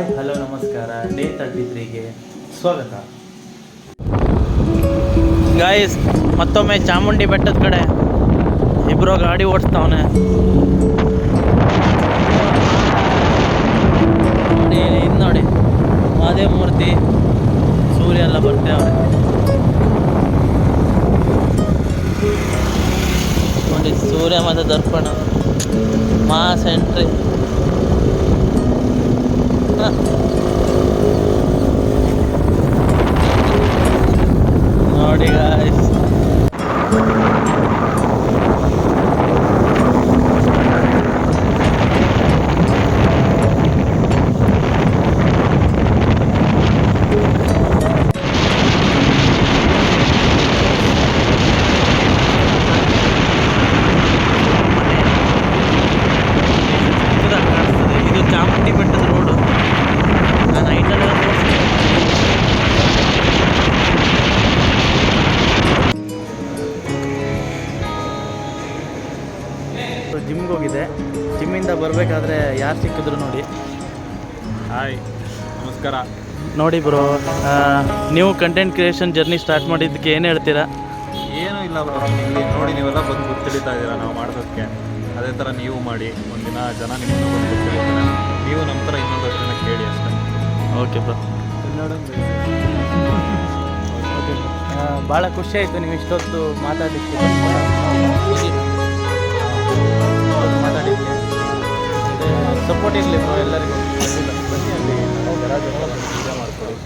Hi hello ನಮಸ್ಕಾರ. Day 33ಗೆ ಸ್ವಾಗತ. Guys, ಮತ್ತೊಮ್ಮೆ ಚಾಮುಂಡಿ ಬೆಟ್ಟದ ಕಡೆ ಇಬ್ಬರು ಗಾಡಿ ಓಡಿಸ್ತಾವನೆ. ನೋಡಿ ಇದು ನೋಡಿ, ಮಹಾದೇವ ಮೂರ್ತಿ, ಸೂರ್ಯ ಎಲ್ಲ ಬರ್ತೇವೆ ನೋಡಿ. ಸೂರ್ಯ ಮತ್ತು ದರ್ಪಣ ಮಾಸ್ ಎಂಟ್ರಿ. ನೋಡಿ ಗಾಯ್ಸ್, ಇದು ಚಾಮುಂಡಿ ಬೆಟ್ಟದ ರೋಡು. ನಾನು ಐಟಲ್ ಜಿಮ್ಗೆ ಹೋಗಿದೆ. ಜಿಮ್ಮಿಂದ ಬರಬೇಕಾದ್ರೆ ಯಾರು ಸಿಕ್ಕಿದ್ರು ನೋಡಿ. ಹಾಯ್, ನಮಸ್ಕಾರ. ನೋಡಿ ಬ್ರೋ, ನೀವು ಕಂಟೆಂಟ್ ಕ್ರಿಯೇಷನ್ ಜರ್ನಿ ಸ್ಟಾರ್ಟ್ ಮಾಡಿದ್ದಕ್ಕೆ ಏನು ಹೇಳ್ತೀರಾ? ಏನೂ ಇಲ್ಲ ಬ್ರೋ, ಇಲ್ಲಿ ನೋಡಿ ನೀವೆಲ್ಲ ಬಂದು ಗೊತ್ತಿಳಿತಾ ಇದ್ದೀರಾ ನಾವು ಮಾಡೋದಕ್ಕೆ. ಅದೇ ಥರ ನೀವು ಮಾಡಿ, ಒಂದಿನ ಜನ ನಿಮ್ಮನ್ನು ಬಂದು ಗೊತ್ತಿಳಿತಾರೆ. ನೀವು ನಮ್ಮ ಥರ ಇನ್ನೊಂದು ಜನ ಕೇಳಿ ಅಷ್ಟೇ. Okay bro, okay. ಭಾಳ ಖುಷಿ ಆಯಿತು ನೀವು ಇಷ್ಟೊತ್ತು ಮಾತಾಡಲಿಕ್ಕೆ. ಸಪೋರ್ಟ್ ಇರಲಿ ಬ್ರೋ ಎಲ್ಲರಿಗೂ. ಬನ್ನಿ, ಅಲ್ಲಿ ಜನ ಪೂಜೆ ಮಾಡ್ಕೊಳ್ಳಿ.